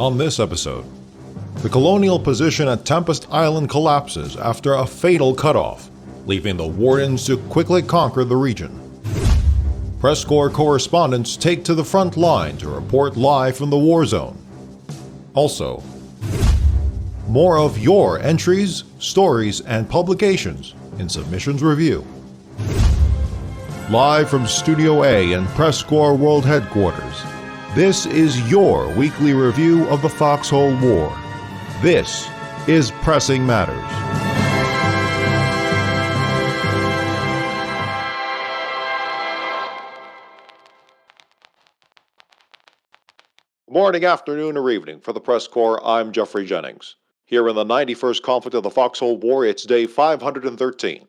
On this episode, the Colonial position at Tempest Island collapses after a fatal cutoff, leaving the Wardens to quickly conquer the region. PressCorps correspondents take to the front line to report live from the war zone. Also, more of your entries, stories, and publications in Submissions Review. Live from Studio A in PressCorps World Headquarters, this is your weekly review of the Foxhole War. This is Pressing Matters. Morning, afternoon, or evening. For the PressCorps, I'm Geoffrey Jennings. Here in the 91st conflict of the Foxhole War, it's day 513.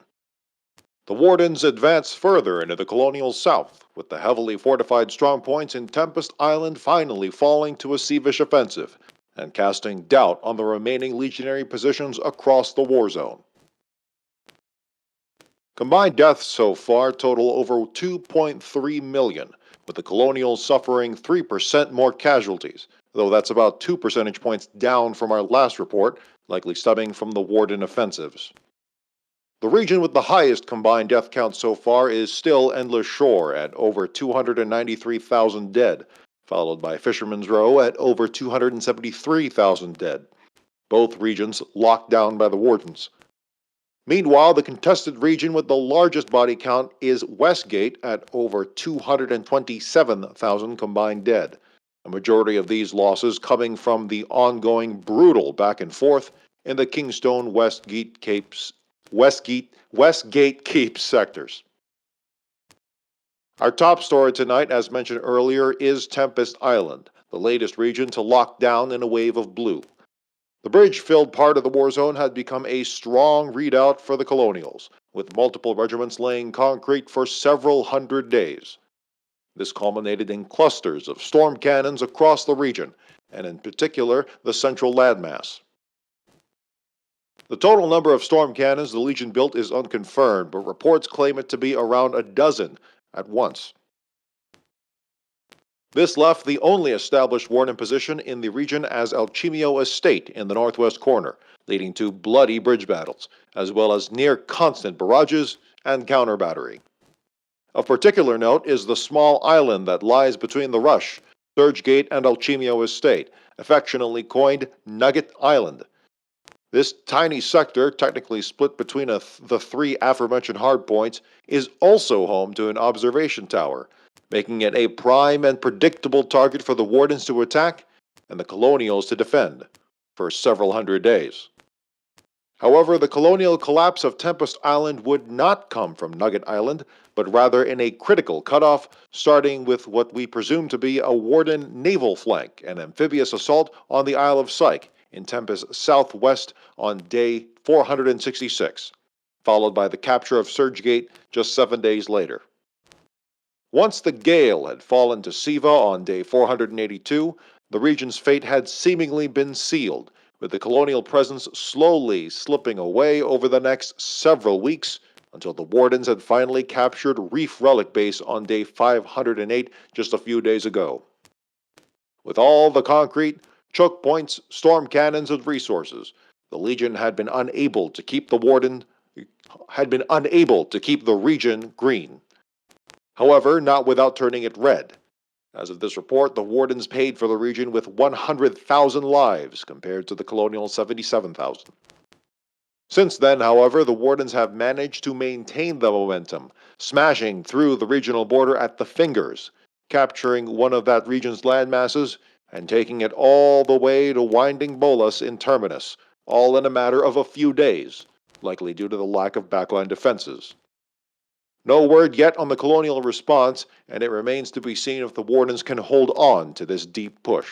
The Wardens advance further into the Colonial south, with the heavily fortified strongpoints in Tempest Island finally falling to a Sievish offensive, and casting doubt on the remaining legionary positions across the war zone. Combined deaths so far total over 2.3 million, with the Colonials suffering 3% more casualties, though that's about 2 percentage points down from our last report, likely stemming from the Warden offensives. The region with the highest combined death count so far is still Endless Shore at over 293,000 dead, followed by Fisherman's Row at over 273,000 dead, both regions locked down by the Wardens. Meanwhile, the contested region with the largest body count is Westgate at over 227,000 combined dead, a majority of these losses coming from the ongoing brutal back and forth in the Kingstone-Westgate Keep sectors. Our top story tonight, as mentioned earlier, is Tempest Island, the latest region to lock down in a wave of blue. The bridge-filled part of the war zone had become a strong redoubt for the Colonials, with multiple regiments laying concrete for several hundred days. This culminated in clusters of storm cannons across the region, and in particular the central landmass. The total number of storm cannons the Legion built is unconfirmed, but reports claim it to be around a dozen at once. This left the only established Warden position in the region as Alchimio Estate in the northwest corner, leading to bloody bridge battles, as well as near-constant barrages and counter-battery. Of particular note is the small island that lies between the Rush, Surgegate, and Alchimio Estate, affectionately coined Nugget Island. This tiny sector, technically split between the three aforementioned hardpoints, is also home to an observation tower, making it a prime and predictable target for the Wardens to attack and the Colonials to defend for several hundred days. However, the Colonial collapse of Tempest Island would not come from Nugget Island, but rather in a critical cutoff, starting with what we presume to be a Warden naval flank and amphibious assault on the Isle of Syke in Tempest southwest on day 466, followed by the capture of Surgegate just 7 days later. Once the gale had fallen to Siva on day 482, the region's fate had seemingly been sealed, with the Colonial presence slowly slipping away over the next several weeks until the Wardens had finally captured Reef Relic Base on day 508 just a few days ago. With all the concrete, choke points, storm cannons, and resources, the Legion had been unable to keep the region green. However, not without turning it red. As of this report, the Wardens paid for the region with 100,000 lives compared to the Colonial 77,000. Since then, however, the Wardens have managed to maintain the momentum, smashing through the regional border at the Fingers, capturing one of that region's landmasses, and taking it all the way to Winding Bolas in Terminus, all in a matter of a few days, likely due to the lack of backline defenses. No word yet on the Colonial response, and it remains to be seen if the Wardens can hold on to this deep push.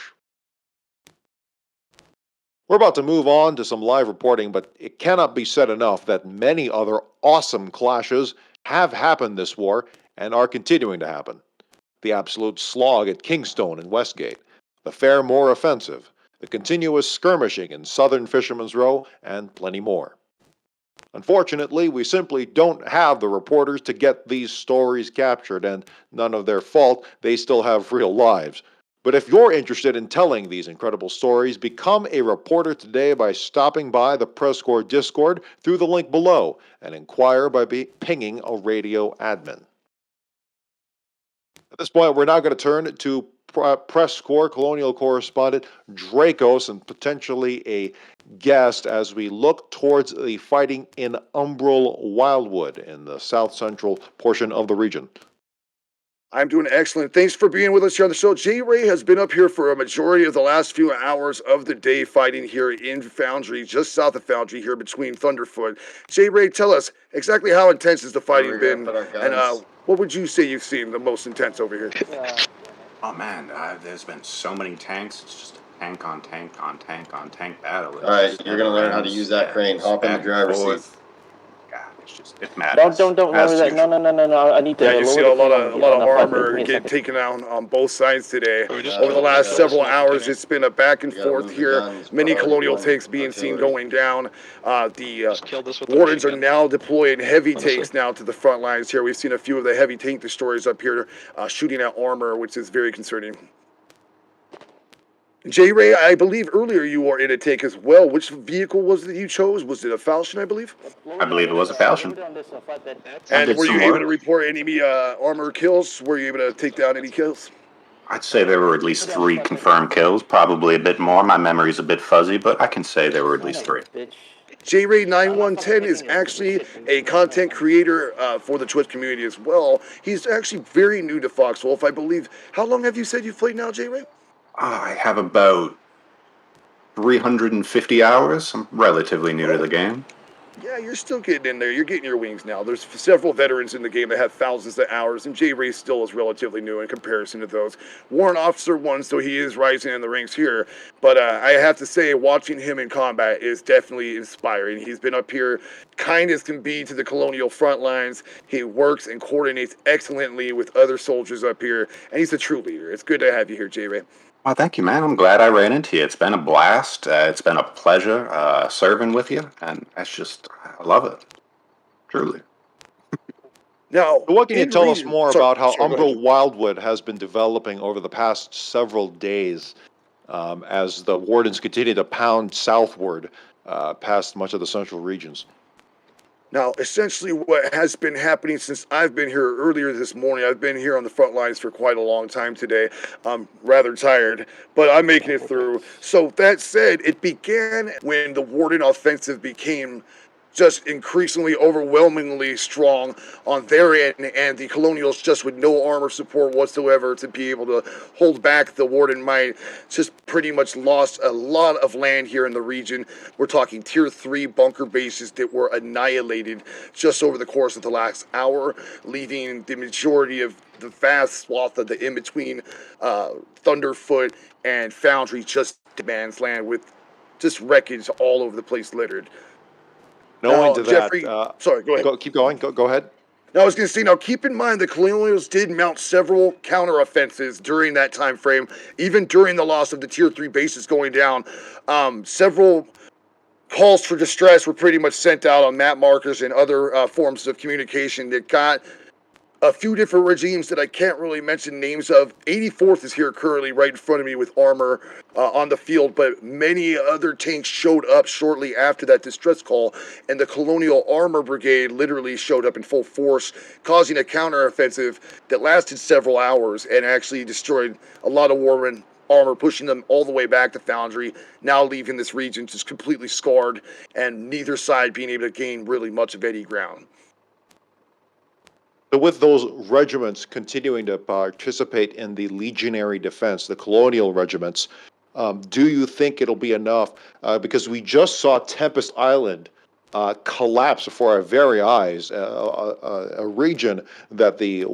We're about to move on to some live reporting, but it cannot be said enough that many other awesome clashes have happened this war and are continuing to happen. The absolute slog at Kingstone and Westgate, the Fairmoor offensive, the continuous skirmishing in southern Fisherman's Row, and plenty more. Unfortunately, we simply don't have the reporters to get these stories captured, and none of their fault, they still have real lives. But if you're interested in telling these incredible stories, become a reporter today by stopping by the PressCorps Discord through the link below and inquire by pinging a radio admin. At this point, we're now going to turn to PressCorps Colonial Correspondent Draccos and potentially a guest as we look towards the fighting in Umbral Wildwood in the south central portion of the region. I'm doing excellent. Thanks for being with us here on the show. J-Ray has been up here for a majority of the last few hours of the day fighting here in Foundry, just south of Foundry here between Thunderfoot. J-Ray, tell us exactly how intense has the fighting been, and what would you say you've seen the most intense over here? Oh man, there's been so many tanks. It's just tank on tank on tank on tank battle. All right, you're going to learn how to use that crane. Hop in the driver's seat. God, it's madness. Don't lower that. No. I need to. Yeah, you see a lot of armor get taken out on both sides today. Over the last several hours, it's been a back and forth here. Many Colonial tanks being seen going down. The Wardens are now deploying heavy tanks now to the front lines here. We've seen a few of the heavy tank destroyers up here shooting at armor, which is very concerning. J-Ray, I believe earlier you were in a tank as well. Which vehicle was it that you chose? Was it a Falchion, I believe? I believe it was a Falchion. And were you able to report any armor kills? Were you able to take down any kills? I'd say there were at least 3 confirmed kills, probably a bit more. My memory's a bit fuzzy, but I can say there were at least 3. J-Ray 9110 is actually a content creator for the Twitch community as well. He's actually very new to Foxhole, if I believe. How long have you said you've played now, J-Ray? I have about 350 hours. I'm relatively new to the game. Yeah, you're still getting in there. You're getting your wings now. There's several veterans in the game that have thousands of hours, and J-Ray still is relatively new in comparison to those. Warrant Officer 1, so he is rising in the ranks here. But I have to say, watching him in combat is definitely inspiring. He's been up here kind as can be to the Colonial front lines. He works and coordinates excellently with other soldiers up here, and he's a true leader. It's good to have you here, J-Ray. Well, thank you, man. I'm glad I ran into you. It's been a blast. It's been a pleasure serving with you, and I love it. Truly. Now, what can you tell us more about how Umbral Wildwood has been developing over the past several days as the Wardens continue to pound southward past much of the central regions? Now, essentially what has been happening since I've been here earlier this morning, I've been here on the front lines for quite a long time today. I'm rather tired, but I'm making it through. So that said, it began when the Warden offensive became just increasingly, overwhelmingly strong on their end, and the Colonials just with no armor support whatsoever to be able to hold back the Warden might. Just pretty much lost a lot of land here in the region. We're talking tier 3 bunker bases that were annihilated just over the course of the last hour, leaving the majority of the vast swath of the in-between Thunderfoot and Foundry just to man's land with just wreckage all over the place littered. Knowing to Geoffrey, sorry, go ahead. Keep going. Go ahead. Now, I was going to say, now keep in mind the Colonials did mount several counteroffensives during that time frame, even during the loss of the tier 3 bases going down. Several calls for distress were pretty much sent out on map markers and other forms of communication that got a few different regimes that I can't really mention names of. 84th is here currently right in front of me with armor on the field, but many other tanks showed up shortly after that distress call, and the Colonial Armor Brigade literally showed up in full force, causing a counteroffensive that lasted several hours and actually destroyed a lot of Warden armor, pushing them all the way back to Foundry, now leaving this region just completely scarred, and neither side being able to gain really much of any ground. So with those regiments continuing to participate in the legionary defense, the colonial regiments, do you think it'll be enough? Because we just saw Tempest Island collapse before our very eyes, a region that the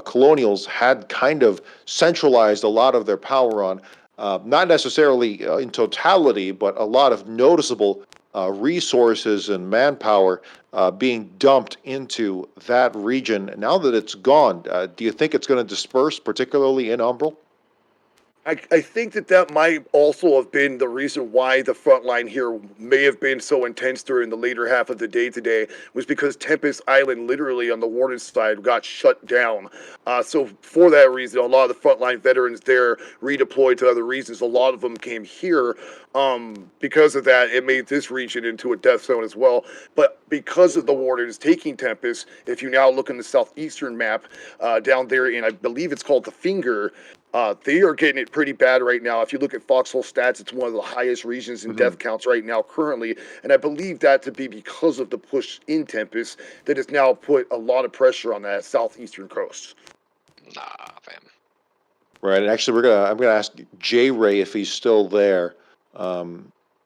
colonials had kind of centralized a lot of their power on, not necessarily in totality, but a lot of noticeable resources and manpower being dumped into that region. Now that it's gone, do you think it's going to disperse, particularly in Umbral? I think that might also have been the reason why the front line here may have been so intense during the later half of the day today, was because Tempest Island, literally on the Warden side, got shut down. So for that reason, a lot of the frontline veterans there redeployed to other regions. A lot of them came here. Because of that, it made this region into a death zone as well. But because of the Wardens taking Tempest, if you now look in the southeastern map, down there in, I believe it's called the Finger, they are getting it pretty bad right now. If you look at Foxhole stats, it's one of the highest regions in death counts right now currently. And I believe that to be because of the push in Tempest that has now put a lot of pressure on that southeastern coast. Nah, fam. Right, and actually, I'm gonna ask J Ray if he's still there.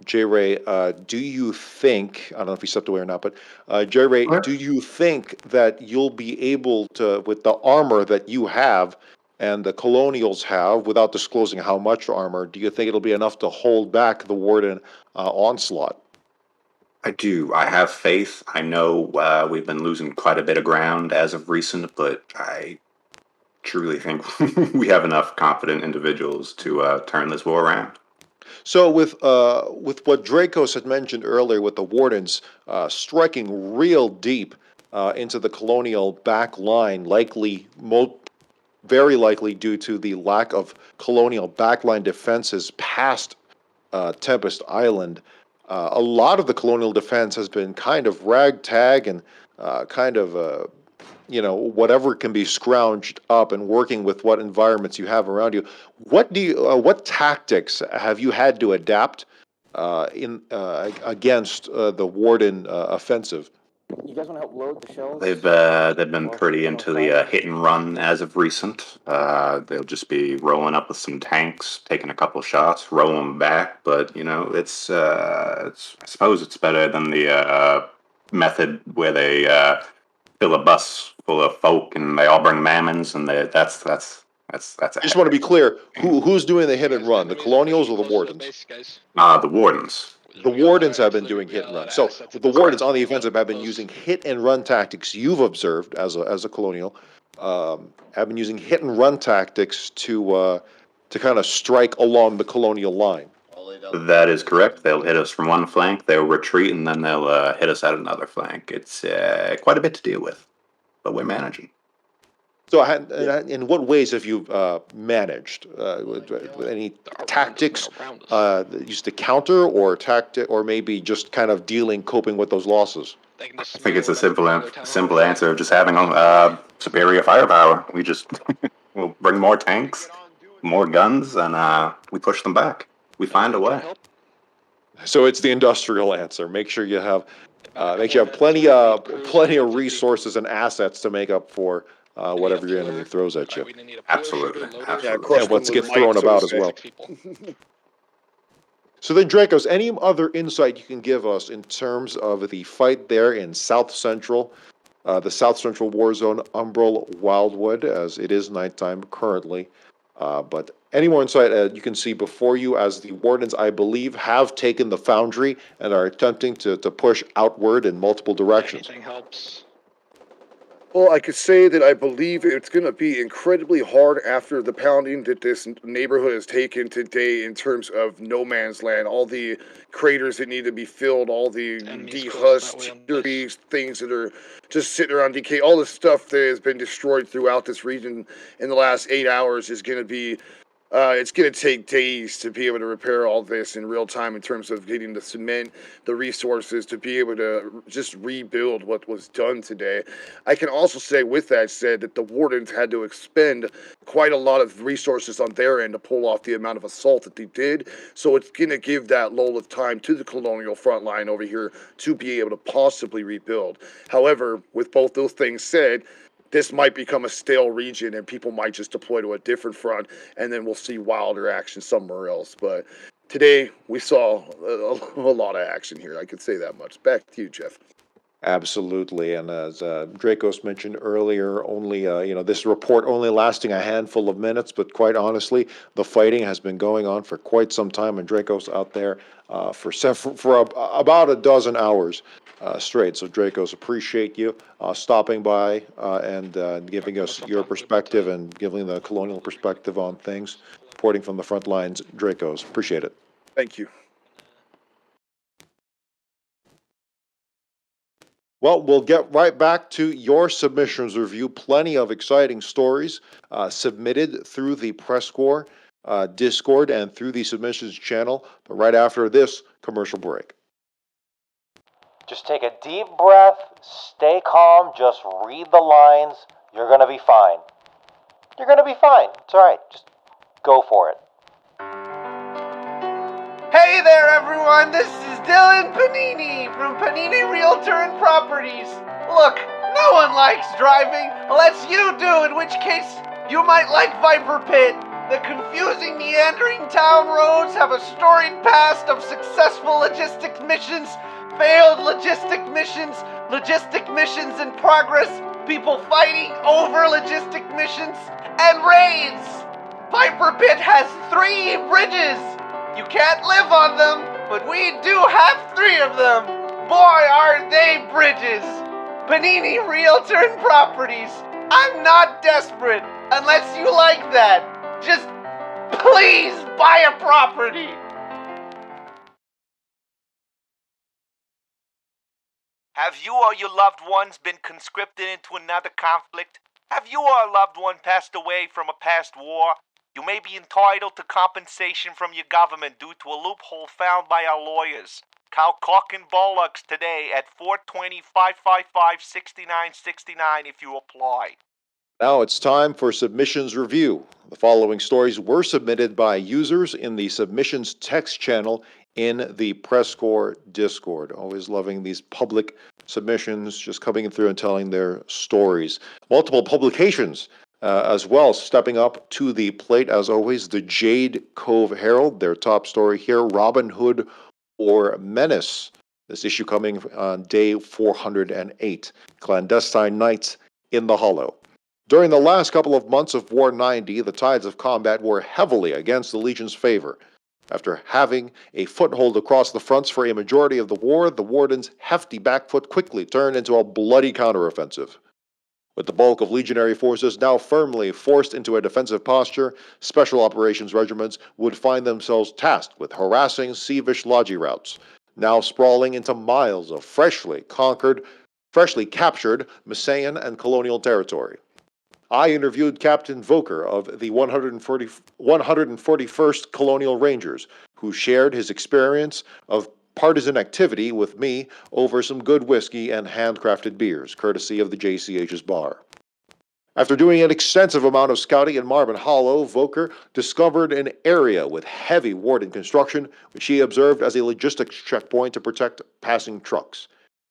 J Ray, do you think, I don't know if he stepped away or not, but J Ray, do you think that you'll be able to, with the armor that you have and the Colonials have, without disclosing how much armor, do you think it'll be enough to hold back the Warden onslaught? I do. I have faith. I know we've been losing quite a bit of ground as of recent, but I truly think we have enough competent individuals to turn this war around. So with what Draccos had mentioned earlier, with the Wardens striking real deep into the Colonial back line, very likely due to the lack of Colonial backline defenses past Tempest Island, a lot of the Colonial defense has been kind of ragtag and whatever can be scrounged up and working with what environments you have around you. What tactics have you had to adapt against the Warden offensive? You guys want to help load the shells? They've been pretty into the hit and run as of recent. They'll just be rolling up with some tanks, taking a couple shots, rolling them back. But it's I suppose it's better than the method where they fill a bus full of folk and they all bring mammons, and that's. I just want to be clear: who's doing the hit and run, the Colonials or the Wardens? The Wardens. The Wardens have been doing hit and run. So the Wardens on the offensive have been using hit and run tactics. You've observed as a Colonial, have been using hit and run tactics to kind of strike along the Colonial line. That is correct. They'll hit us from one flank, they'll retreat, and then they'll hit us at another flank. It's quite a bit to deal with, but we're managing. So, in what ways have you managed? Any tactics used to counter, or maybe just kind of coping with those losses? I think it's a simple answer of just having superior firepower. We'll bring more tanks, more guns, and we push them back. We find a way. So it's the industrial answer. Make sure you have plenty of resources and assets to make up for whatever your enemy throws at you. Absolutely. And what gets thrown about as well. So then, Draccos, any other insight you can give us in terms of the fight there in South Central, the South Central war zone, Umbral, Wildwood, as it is nighttime currently. But any more insight you can see before you, as the Wardens, I believe, have taken the Foundry and are attempting to push outward in multiple directions. Anything helps. Well, I could say that I believe it's going to be incredibly hard after the pounding that this neighborhood has taken today in terms of no man's land, all the craters that need to be filled, all the dehusked trees, things that are just sitting around decay, all the stuff that has been destroyed throughout this region in the last 8 hours is going to be it's going to take days to be able to repair all this in real time in terms of getting the cement, the resources to be able to just rebuild what was done today. I can also say, with that said, that the Wardens had to expend quite a lot of resources on their end to pull off the amount of assault that they did. So it's going to give that lull of time to the Colonial front line over here to be able to possibly rebuild. However, with both those things said, this might become a stale region and people might just deploy to a different front, and then we'll see wilder action somewhere else. But today we saw a lot of action here. I could say that much. Back to you, Jeff. Absolutely, and as Draccos mentioned earlier, only this report only lasting a handful of minutes, but quite honestly, the fighting has been going on for quite some time, and Draccos out there for about a dozen hours straight. So Draccos, appreciate you stopping by and giving us your perspective and giving the Colonial perspective on things. Reporting from the front lines, Draccos. Appreciate it. Thank you. Well, we'll get right back to your submissions review. Plenty of exciting stories submitted through the PressCorps Discord and through the submissions channel, but right after this commercial break. Just take a deep breath, stay calm, just read the lines. You're going to be fine. You're going to be fine. It's all right. Just go for it. Hey there, everyone! This is Dylan Panini from Panini Realtor and Properties. Look, no one likes driving unless you do, in which case you might like Viper Pit. The confusing, meandering town roads have a storied past of successful logistic missions, failed logistic missions in progress, people fighting over logistic missions, and raids. Viper Pit has 3 bridges. You can't live on them, but we do have 3 of them. Boy, are they bridges. Panini Realtor and Properties. I'm not desperate, unless you like that. Just please buy a property. Have you or your loved ones been conscripted into another conflict? Have you or a loved one passed away from a past war? You may be entitled to compensation from your government due to a loophole found by our lawyers. Call Cork and Bullocks today at 420-555-6969 if you apply. Now it's time for submissions review. The following stories were submitted by users in the submissions text channel in the PressCorps Discord. Always loving these public submissions, just coming through and telling their stories. Multiple publications as well, stepping up to the plate, as always, the Jade Cove Herald, their top story here, Robin Hood or Menace. This issue coming on day 408, Clandestine Nights in the Hollow. During the last couple of months of War 90, the tides of combat were heavily against the Legion's favor. After having a foothold across the fronts for a majority of the war, the Warden's hefty back foot quickly turned into a bloody counteroffensive. With the bulk of legionary forces now firmly forced into a defensive posture, special operations regiments would find themselves tasked with harassing Sievish Logi routes, now sprawling into miles of freshly captured Masayan and Colonial territory. I interviewed Captain Voker of the 141st Colonial Rangers, who shared his experience of partisan activity with me over some good whiskey and handcrafted beers, courtesy of the JCH's bar. After doing an extensive amount of scouting in Marvin Hollow, Voker discovered an area with heavy Warden construction, which he observed as a logistics checkpoint to protect passing trucks.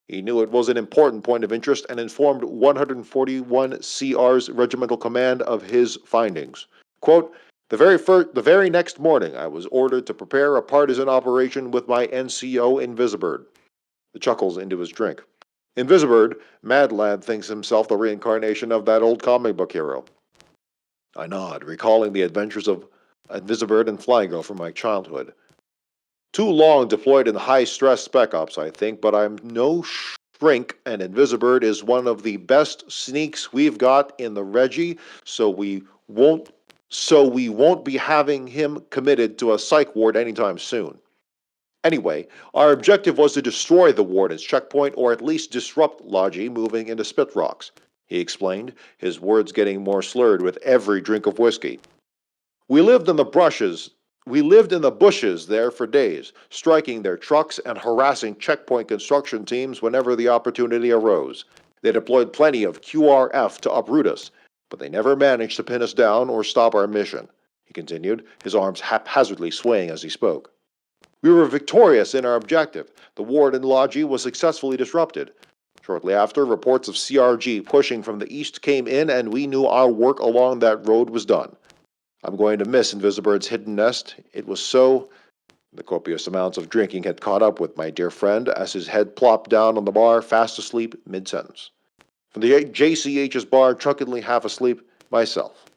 He knew it was an important point of interest and informed 141 CR's regimental command of his findings. Quote, The very next morning, I was ordered to prepare a partisan operation with my NCO Invisibird. The chuckles into his drink. Invisibird, Mad Lad thinks himself the reincarnation of that old comic book hero. I nod, recalling the adventures of Invisibird and Flying Girl from my childhood. Too long deployed in high-stress spec ops, I think, but I'm no shrink, and Invisibird is one of the best sneaks we've got in the Regi, so we won't be having him committed to a psych ward anytime soon. Anyway, our objective was to destroy the Warden's checkpoint, or at least disrupt Logi moving into Spit Rocks, he explained, his words getting more slurred with every drink of whiskey. We lived in the bushes there for days, striking their trucks and harassing checkpoint construction teams whenever the opportunity arose. They deployed plenty of QRF to uproot us, but they never managed to pin us down or stop our mission, he continued, his arms haphazardly swaying as he spoke. We were victorious in our objective. The Warden Logi was successfully disrupted. Shortly after, reports of CRG pushing from the east came in, and we knew our work along that road was done. I'm going to miss Invisibird's hidden nest. It was so... The copious amounts of drinking had caught up with my dear friend as his head plopped down on the bar, fast asleep mid-sentence. From the JCH's bar, drunkenly half asleep, myself.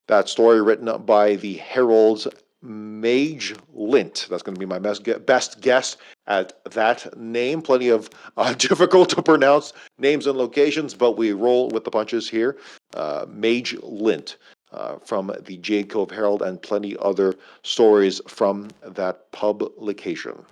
That story written by the Herald's Mage Lint. That's going to be my best guess at that name. Plenty of difficult to pronounce names and locations, but we roll with the punches here. Mage Lint. from the Jade Cove Herald and plenty other stories from that publication.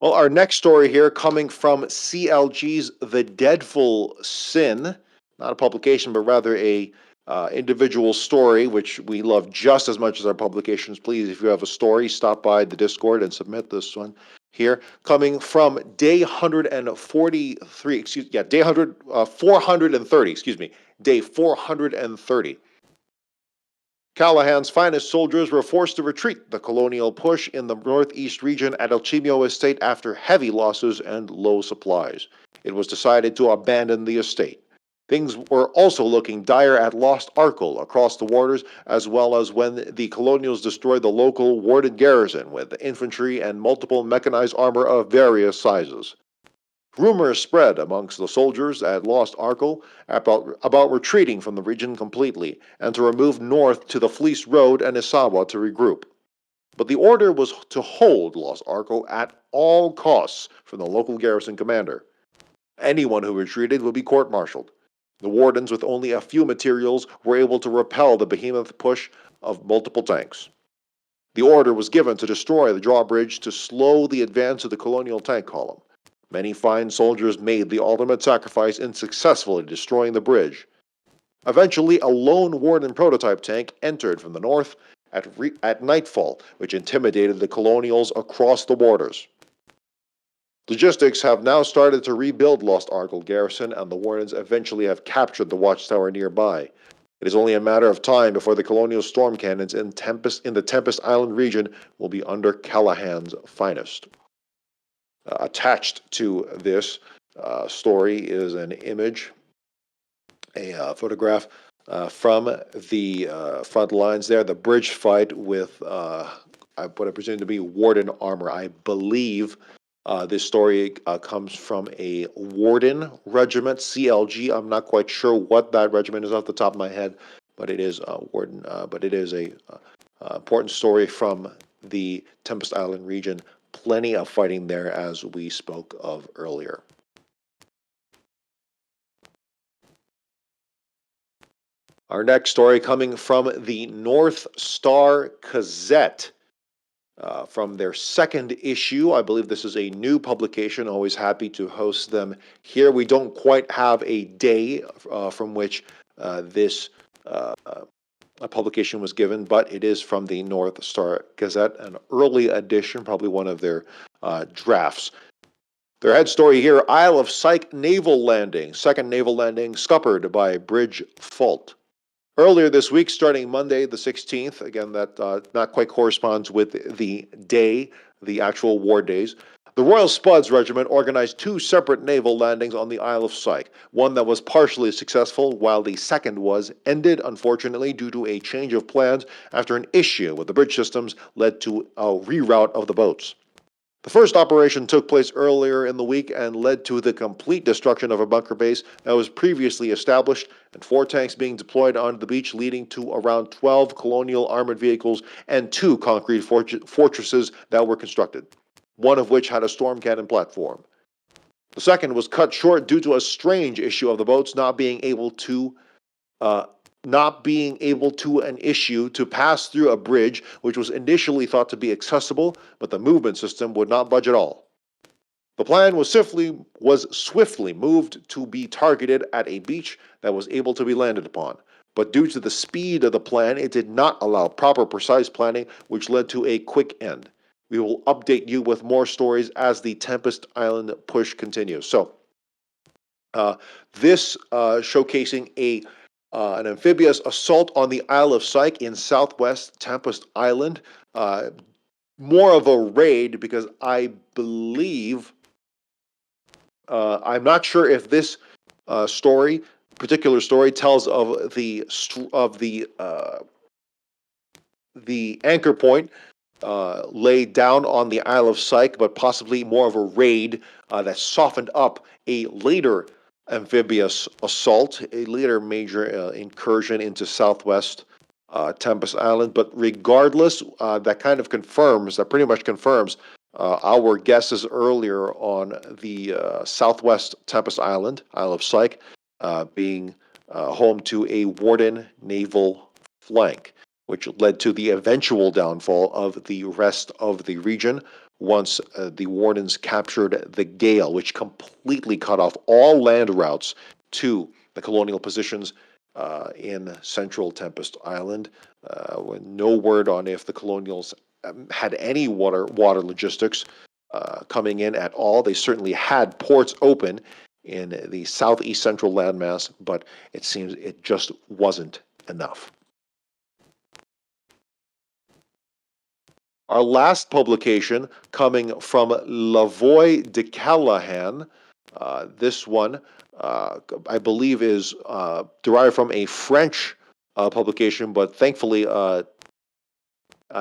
Well, our next story here coming from CLG's The Deadful Sin, not a publication, but rather a individual story, which we love just as much as our publications. Please, if you have a story, stop by the Discord and submit this one here. Coming from day 143, day 430, day 430. Callahan's finest soldiers were forced to retreat the colonial push in the northeast region at El Chimio Estate after heavy losses and low supplies. It was decided to abandon the estate. Things were also looking dire at Lost Arkle across the waters, as well as when the Colonials destroyed the local Warden garrison with infantry and multiple mechanized armor of various sizes. Rumors spread amongst the soldiers at Lost Arkle about retreating from the region completely and to remove north to the Fleece Road and Isawa to regroup. But the order was to hold Lost Arkle at all costs from the local garrison commander. Anyone who retreated would be court-martialed. The wardens, with only a few materials, were able to repel the behemoth push of multiple tanks. The order was given to destroy the drawbridge to slow the advance of the colonial tank column. Many fine soldiers made the ultimate sacrifice in successfully destroying the bridge. Eventually, a lone Warden prototype tank entered from the north at nightfall, which intimidated the Colonials across the waters. Logistics have now started to rebuild Lost Arkle garrison, and the Wardens eventually have captured the watchtower nearby. It is only a matter of time before the Colonial storm cannons in the Tempest Island region will be under Callahan's finest. Attached to this story is an image, a photograph from the front lines there, the bridge fight with what I presume to be Warden armor. I believe this story comes from a Warden regiment, CLG. I'm not quite sure what that regiment is off the top of my head, but it is Warden. But it is a important story from the Tempest Island region. Plenty of fighting there, as we spoke of earlier. Our next story coming from the North Star Gazette. From their second issue. I believe this is a new publication. Always happy to host them here. We don't quite have a day from which this publication was given, but it is from the North Star Gazette, an early edition, probably one of their drafts. Their head story here, Isle of Syke Naval Landing, second naval landing scuppered by bridge fault. Earlier this week, starting Monday the 16th, again, that not quite corresponds with the day, the actual war days, the Royal Spuds Regiment organized two separate naval landings on the Isle of Syke, one that was partially successful, while the second was ended, unfortunately, due to a change of plans after an issue with the bridge systems led to a reroute of the boats. The first operation took place earlier in the week and led to the complete destruction of a bunker base that was previously established and 4 tanks being deployed onto the beach, leading to around 12 Colonial armored vehicles and 2 concrete fortresses that were constructed, one of which had a storm cannon platform. The second was cut short due to a strange issue of the boats not being able to an issue to pass through a bridge which was initially thought to be accessible, but the movement system would not budge at all. The plan was swiftly moved to be targeted at a beach that was able to be landed upon, but due to the speed of the plan, it did not allow proper precise planning, which led to a quick end. We will update you with more stories as the Tempest Island push continues. So, this showcasing an amphibious assault on the Isle of Syke in southwest Tempest Island. More of a raid because I believe, I'm not sure if this particular story tells of the anchor point laid down on the Isle of Syke, but possibly more of a raid that softened up a later amphibious assault, a later major incursion into southwest Tempest Island. But regardless, that pretty much confirms our guesses earlier on the southwest Tempest Island, Isle of Syke, being home to a Warden naval flank, which led to the eventual downfall of the rest of the region once the Wardens captured the Gale, which completely cut off all land routes to the colonial positions in central Tempest Island. With no word on if the Colonials had any water logistics coming in at all. They certainly had ports open in the southeast central landmass, but it seems it just wasn't enough. Our last publication coming from La Voix de Callahan. This one, I believe, is derived from a French publication, but thankfully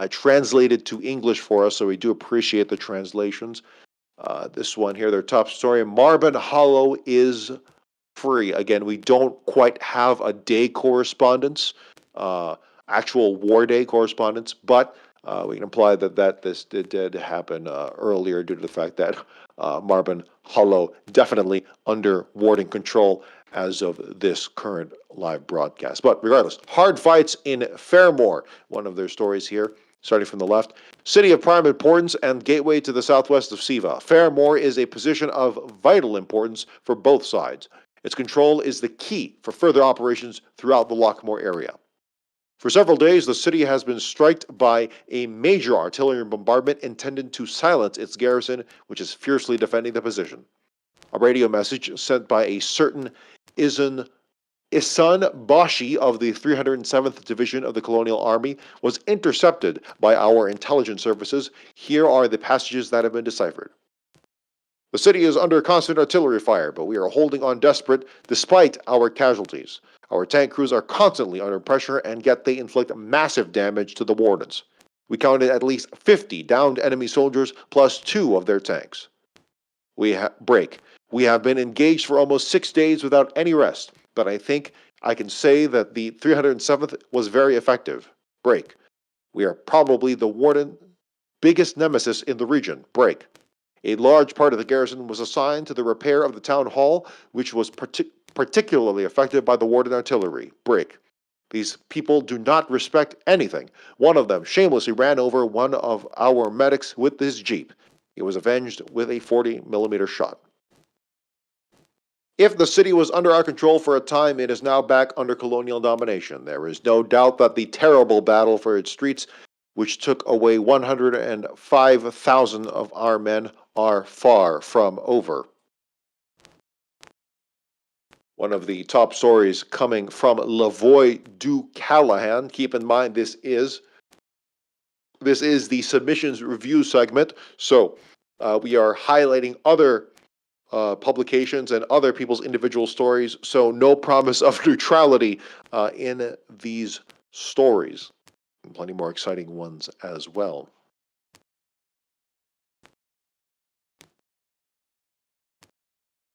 translated to English for us, so we do appreciate the translations. This one here, their top story, Marben Hollow is free. Again, we don't quite have a day correspondence, actual war day correspondence, but we can imply that this did happen earlier due to the fact that Marben Hollow definitely under Warden control as of this current live broadcast. But regardless, hard fights in Fairmore, one of their stories here, starting from the left. City of prime importance and gateway to the southwest of Siva, Fairmore is a position of vital importance for both sides. Its control is the key for further operations throughout the Lockmore area. For several days, the city has been struck by a major artillery bombardment intended to silence its garrison, which is fiercely defending the position. A radio message sent by a certain Isan Bashi of the 307th Division of the Colonial Army was intercepted by our intelligence services. Here are the passages that have been deciphered. The city is under constant artillery fire, but we are holding on desperate despite our casualties. Our tank crews are constantly under pressure, and yet they inflict massive damage to the Wardens. We counted at least 50 downed enemy soldiers plus 2 of their tanks. We have been engaged for almost 6 days without any rest, but I think I can say that the 307th was very effective. Break. We are probably the Warden's biggest nemesis in the region. Break. A large part of the garrison was assigned to the repair of the town hall, which was particularly affected by the Warden artillery. Break. These people do not respect anything. One of them shamelessly ran over one of our medics with his jeep. He was avenged with a 40mm shot. If the city was under our control for a time, it is now back under colonial domination. There is no doubt that the terrible battle for its streets, which took away 105,000 of our men, are far from over. One of the top stories coming from La Voix de Callahan. Keep in mind, this is the submissions review segment, so we are highlighting other publications and other people's individual stories, so no promise of neutrality in these stories. And plenty more exciting ones as well.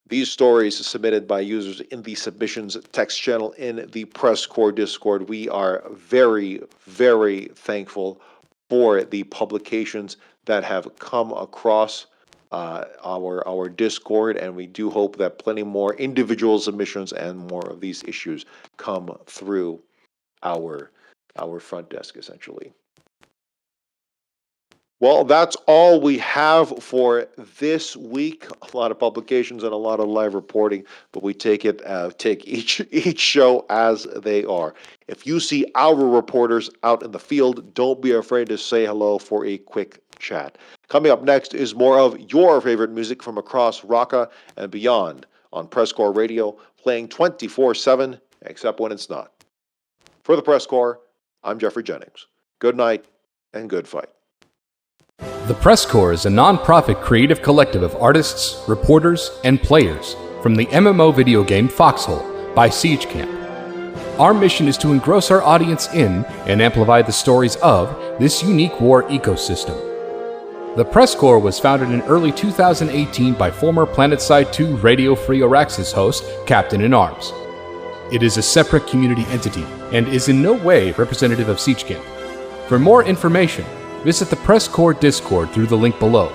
These stories submitted by users in the submissions text channel in the PressCorps Discord. We are very, very thankful for the publications that have come across our Discord, and we do hope that plenty more individual submissions and more of these issues come through our front desk, essentially. Well, that's all we have for this week. A lot of publications and a lot of live reporting, but we take each show as they are. If you see our reporters out in the field, don't be afraid to say hello for a quick chat. Coming up next is more of your favorite music from across Raqqa and beyond on PressCorps Radio, playing 24/7, except when it's not. For the PressCorps, I'm Geoffrey Jennings. Good night and good fight. The PressCorps is a non-profit creative collective of artists, reporters, and players from the MMO video game Foxhole by Siege Camp. Our mission is to engross our audience in and amplify the stories of this unique war ecosystem. The PressCorps was founded in early 2018 by former PlanetSide 2 Radio Free Araxis host, Captain in Arms. It is a separate community entity and is in no way representative of Siege Camp. For more information, visit the PressCorps Discord through the link below.